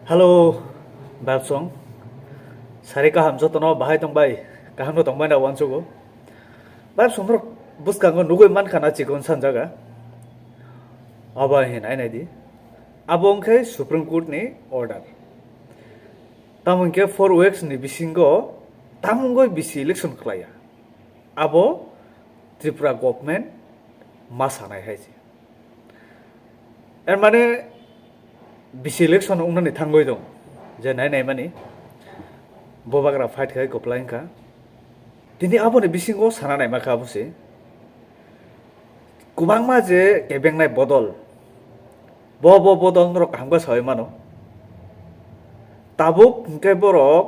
Halo, Bab Song. Sari kaham jotono bahai tongbai. Kaham no tongbai na wansugo. Bab Song ro buskango nugoi man khana chikon sanjaga. Aba hin ai nai di. Abong khai Supreme Court ni order. Tamung ke 4 weeks ni bisingo tamungoi bisi election khlaya. Abo Tripura government masanai haiji. মানে BC election Unani থাঙ্গই দं যে নাই মানি ববাগ্রা fight খাই গপ্লাইনকা তিনি আবনি বিসিঙ্গো সানা নাই মাখা বুসি কুবাংমা যে কেবেংনাই বদল বদল রক হামগা সাই মানো তাবুক কে বরক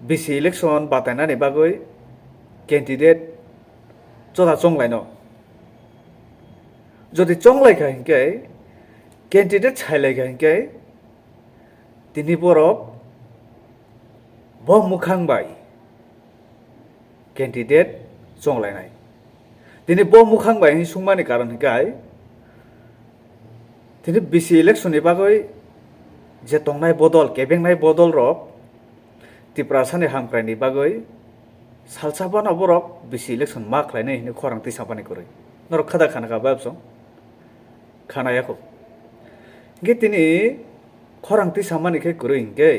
বিসি ইলেকশন বাতাইনানি বাগৈ ক্যান্ডিডেট জদা চংলাইনো যদি চংলাইখা হিংকে ক্যান্ডিডেট ছাইলাইখা হিংকে তিনি বরক মুখাংবাই ক্যান্ডিডেট চংলাইনাই তিনি মুখাংবাই হি সুংমানি কারণ হিংকাই তিনি বিসি ইলেকশনनि বাগৈ যে তংনাই বদল কেবেংনাই বদল রক ত্রিপুরাসানি হামক্রাইनि বাগৈ সালসাবানা বরক বিসি ইলেকশন मा ख्लायनाय हिनि खरांति सापानि करै नरक खादा खानाखा बाबसं खानायाखौ गे तिनी खरांति सामानिखे करै हिंगे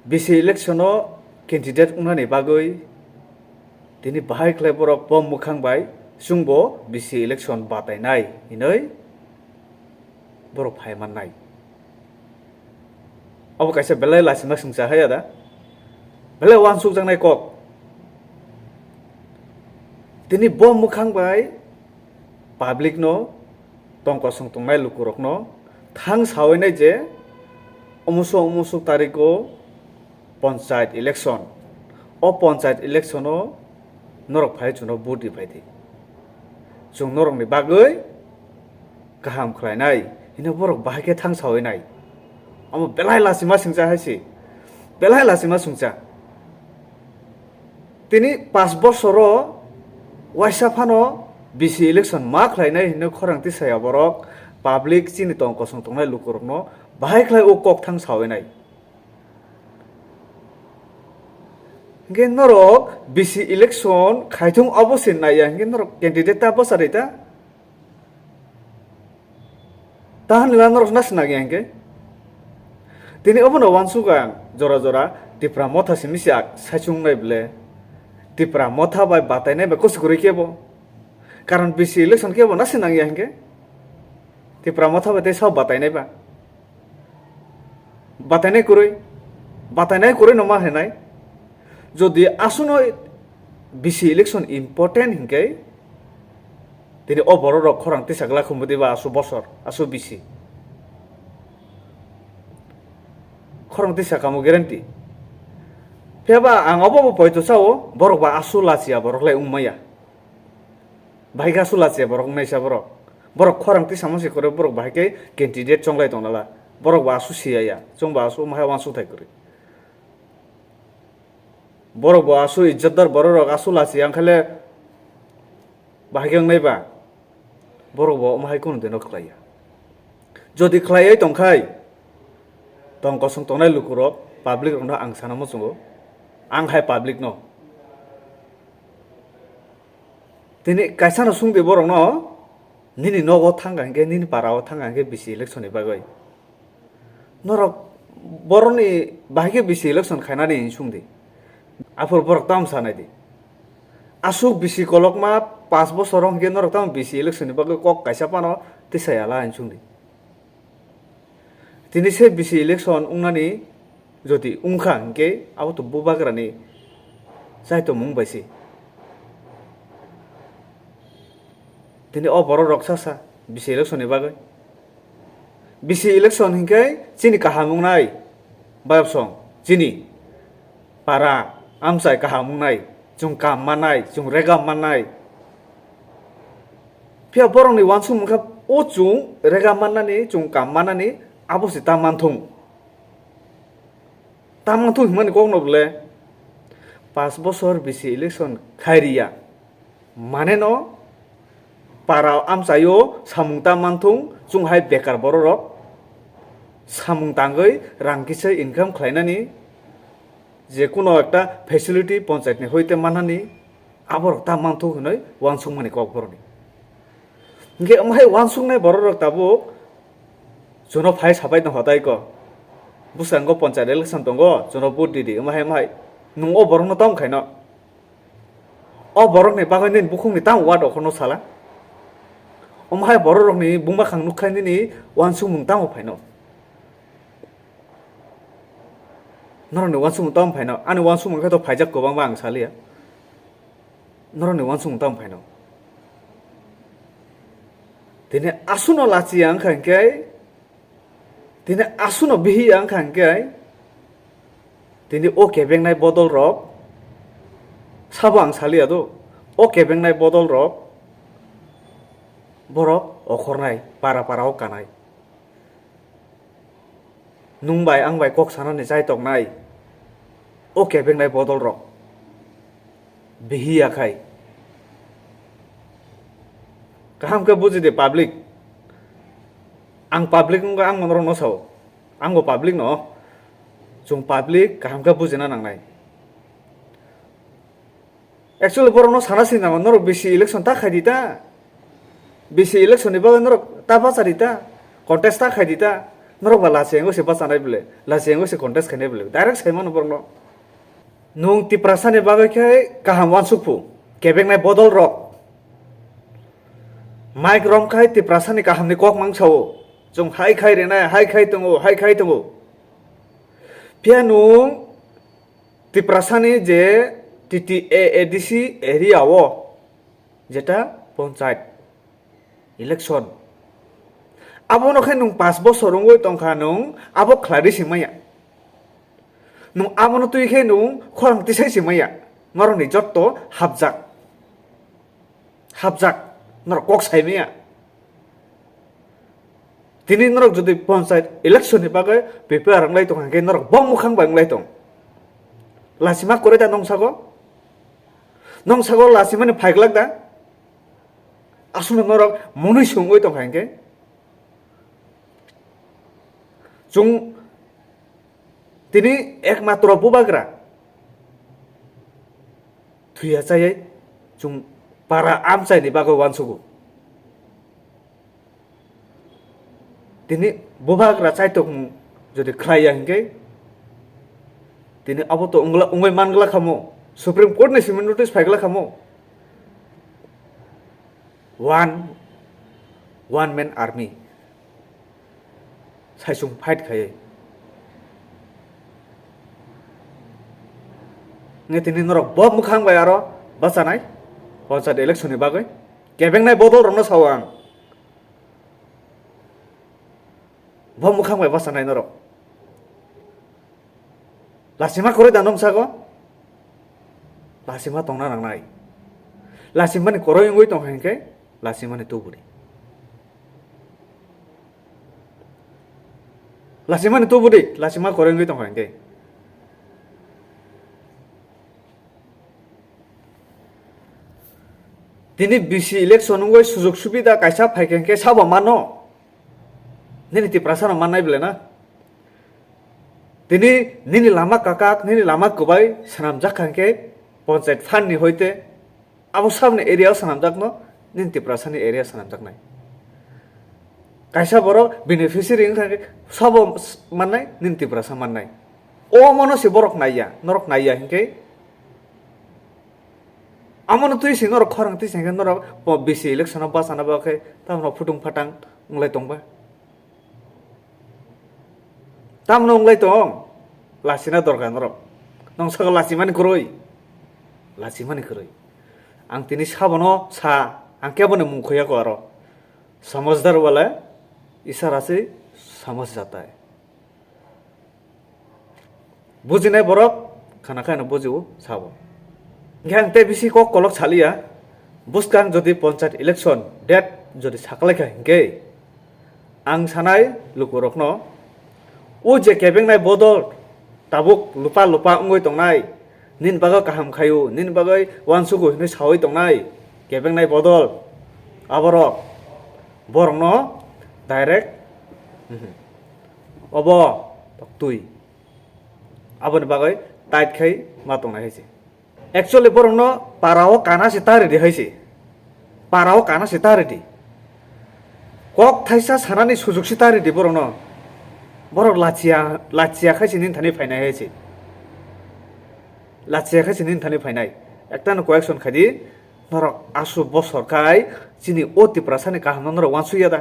बिसि इलेक्शनो कैंडिडेट उनानि बागै तिनी बाहाय ख्लाय बरक मुखांबाय सुंबो बिसि इलेक्शन बातायनाय हिनै बरक फायमाननाय अब कायसे बेलाय लासिमा सोंसा हाया दा बेलाय वान सुकजांनाय कक तिनी मुखांबाय पाब्लिक नो तंकसं तंनाय लुकुरक नो थांग सावैनाय जे अमुसुक तारिखो पंचायत इलेक्शन ओ पंचायत इलेक्शनो नरक फाय जुनो बुदि फायदि जों नरकनि बागै गाहाम ख्लायनाय हिनो बरक बाहायके थांग सावैनाय अम बेलाय लासिमा सोंजा हायसि बेलाय लासिमा सोंजा तिनी 5 बछरो वाइसाफानो बिसि इलेक्शन मा ख्लायनाय हिनो खरांति साया बरक पाब्लिक चिनि तंकसं तंनाय लुकुरकनो बाहाय ख्लाय ओ कक थांग सावैनाय गे नरक बिसि इलेक्शन खायथुं अबसिन नाया गे नरक कैंडिडेट ता बसारिता ताहन ला नरक नासना गे गे तिनी अबनो वानसुगा जरा जरा तिप्रा मथा सिमिसिया साइचुं नाय बले तिप्रा मथा बाय बातायनाय बे कसुकुरि केबो कारण बिसि इलेक्शन केबो नासना गे गे तिप्रा मथा बाय सब बातायनाय बा बातायनाय कुरै नमा हेनाय যদি আসুনো বিসি ইলেকশন ইম্পর্টেন্ট হিংকে তিনি অবড় রক খরাংতি সাগলা খুমদিবা আসু বছর আসু বিসি খরাংতি সাকামু গ্যারান্টি ফেবা আং অবব পয়তো চাও বরক বা আসু লাচিয়া বরকলাই উম্মাইয়া ভাইগা আসু লাচিয়া বরক নাইসা বরক খরাংতি সামসি করে বরক ভাইকে ক্যান্ডিডেট চংলাই দংনালা বরক বা আসু সিয়ায়া চংবা আসু মাহাই ওয়ানসু থাই করে বড় আসু ইজ্জতদার বড় রক আসু লাসি আংখালে বাহাগিয়াং নাইবা বড় মাহাই কোন দিন খ্লাইয়া যদি খ্লাইयै তংখাই তংকসং তংনাই লুকুরক পাবলিক রকনা আং সানামো চंगो आं हाय पाब्लिक न तिनी कायसानो सुंदे बरक न निनि नगो थांगांगे निनि पाराव थांगांगे बिसि इलेक्शननि बागै नरक बरनि बाहागे बिसि इलेक्शन खायनानि सुंदे आफर बरक ताम सानायदि आसुक बिसि कलकमा 5 बछर हंगे नरक ताम बिसि इलेक्शननि बागै कक कायसा पानो तिसायाला आनसुंदि तिनि से बिसि इलेक्शन उंनानि যদি উংখা হংকে আবো তো বুবাগ্রানি যাইতো মুংবাইসি তিনি অ বড় রকসাসা বিসি ইলেকশনनि বাগৈ বিসি ইলেকশন হংকে চিনি কাহামুংনাই बायबसं चिनि पारा आमसाय काहामुंनाय जों काम मानाय जों रेगाम मानाय फिया बरंनि वानसुं मुखा ओ जों रेगाम मानानि जों काम मानानि आबोसि तामानथुं हिमानि कखनो बले 5 बछर बिसि इलेक्शन खायरिया माने न पारा आमसायो सामुंता मानथुं जोंहाय बेकार बर' रक samung tangoi rang kisai income khlainani যে কোনো একটা ফেসিলিটি পঞ্চায়েত নি হইতে মানানি আবার তা মানথু হই ওয়ানসুং মানে কক বরনি গে আমহাই ওয়ানসুং নাই বড় রক তাবো জনো ফাই সাবাই দं হদাই ক বুসাঙ্গ পঞ্চায়েত ইলেকশন দङ জনো বুট দিদি আমহাই নুং ও বরং তং খাইন ও বরং নি বাগাই নিন বুখুং নি তাং ওয়াদ অখনো সালা আমহাই বড় রক নি বুংবা খাং নুখাইনি নি ওয়ানসুং মুং তাং ফাইন নরনে ওয়ানসুং তম ফাইন আনি ওয়ানসুং মখা তো ফাইজাক গোবাং বাং সালিয়া নরনে ওয়ানসুং তম ফাইন দিনে আসুনো লাচি আং খাংকে দিনে আসুনো বিহি আং খাংকে দিনে ও কেবেংনাই বদল রক সাবো আং সালিয়া দো ও কেবেংনাই বদল রক বরক অখরনাই পারা পারাও কানাই নুংবাই आंबाय कक सानानै जाय तकनाय ओ केबेंनाय बदल रक बिहियाखाय kaham ke buji de public ang public nga ang monro no saw anggo public no jung public kaham ke buji na nangnai actually borong no sana sin na noro bisi election ta khai dita bisi election ni baga noro ta pasari ta contest ta khai dita noro bala sengo se pasanai bele la sengo se contest khane bele direct saimon borong no nung ti prasane baga khai kaham wan sukpu kebeng nai bodol rok माइक रम खाई ती प्रासानी का हमने Coke मांग छाओ जों high खाई रे ना हाई खाई तंगो पियानो ती प्रासानी जे टीटी एडीसी एरिया वो जेटा पंचायत इलेक्शन आबो नखे नुं 5 বছর রঙ্গই তংখা নুं आबो ख्लारि सिमाया नुं आबो न तुइखे नुं खरं तिसाइ सिमाया नरनि जत्तो हाबजाक नर कक साइमिया दिनै नरक जुदि पन्चायत इलेक्शन नि बागै प्रिपेयार आंलाय दं हांगे नरक बम मुखां बांलाय दं लासिमा करे दा नंसागो लासिमा नि फाइगलाक दा आसुन नरक मनै संगै दं हांगे जों दिनै एकमात्र बुबाग्रा थुया जायै जों para amsai ni bago wansugu tini bobag ra chai tok jodi khlai angke tini abo to ungoi mangla khamo supreme court ni simin notice faigla khamo one man army saisung fight khaye nge tini norok bob mukhang bai aro basanai panchayat election नि बागै केबेंनाय बदल रमना सावां बम मुखां bye बासानाय नर लासिमा करे दानम sago लासिमा तंना नांनाय लासिमा नि करय ngoi tong हांके लासिमा नि तुबुरि लासिमा करय ngoi tong हांके दिनै बिसि इलेक्शन ngoi सुजुग सुबिदा कायसा फाइकेंके साबो मानो निनि ति प्रासाना माननाय बेले ना दिनै निनि लामा काकाक निनि लामा कुबाय सनाम जाखांके पन्चायत फान नि होइते आबो साबने एरिया सनाम जाकनो निनि ति प्रासानि एरिया सनाम जाकनाय कायसा बरो बेनिफिशियरि खांके साबो माननाय निनि ति प्रासा माननाय ओ मनसे बरक नाइया हिंके amon tu isi nor khorang ti senggen nor bisi election ba sana ba khe tamno futung phatang nglai tongba tamno nglai tong lasina dorgan nor nong sagal lasimani koroi ang tini sabono sa ang kebone mungkhoya ko aro samajdar wala isara se samajh jata hai bujinai borok khana khana bujiu sabo Gang te bisi kok kolok salia buskang jodi panchayat election date जदि साकलायखा हिंके आं सानाय लुकुरकनो उ जे केबेंनाय बदल Tabuk लुपा ungoi tongnai nin baga kaham khayu nin bagai wansugu hini sawai tongnai kebengnai bodol aborok borongno direct अब तुई aboni bagai tait khai ma tongnai haise actually borokno parao kana se taredi haise parao kana se taredi kok thaisa sanani sujog se taredi borokno borok lachia khaise nin thani phainai haise lachia khaise nin thani phainai একটা কয়েকশন খাদি নরক আসু বছর খাই চিনি অতি প্রাসানি কাহাম নরক ওয়ানসুইয়া দা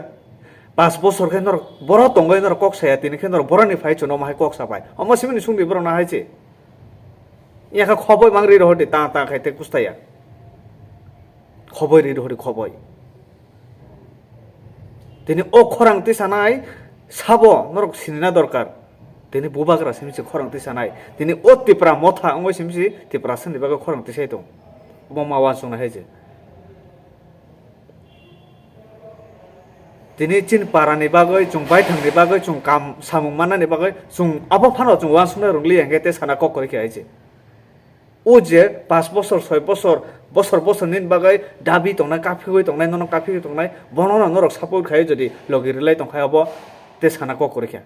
5 বছর খাই নরক বড় তঙ্গাই নরক কক সায়া তিনি খাই নরক বড়নি ফাই চুনো মাহাই কক সাপাই অমা সিমিনি সুংদি বড় না হাইছে ইয়াখা খবই মাংরি রহতে তা খাইতে কুস্তায়া খবই রি রহতে খবই তিনি ও খরাংতি সানাই সাবো নরক সিনিনা দরকার তিনি বুবাগ্রা সিমসি খরাংতি সানাই তিনি অতি প্রা মথা অঙ্গই সিমসি তি প্রাসনি বাগে খরাংতি সাই দं বমা ওয়ানসুনা হাইছে তিনি চিন পারানি বাগै जों बायथांनि बागै जों काम सामुं मानानि बागै जों आबो फानो जों वानसुना रंलि एंगेते साना कक करि खाइছে ও যে 5 বছর 6 বছর নিন বাগै দাবি তংনাই কাফি হই তংনাই নন কাফি হই তংনাই বননা নরক সাপোর্ट খাই যদি লগিরিলাই তংখাই আবো তে সানা কক কरि খা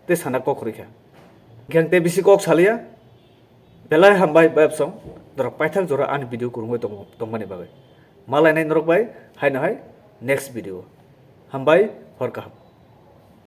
তে সানা কক কरि খা গ্যাংতে বিসি কক সালিয়া बेलाय हामबाय बायबसं दरक पाइथाक जरा आनि भिडिअ कुरुंगै दंमानि बागै मालायनाय नरक बाय हाय नेक्स्ट भिडिअ हामबाय हरकाहाम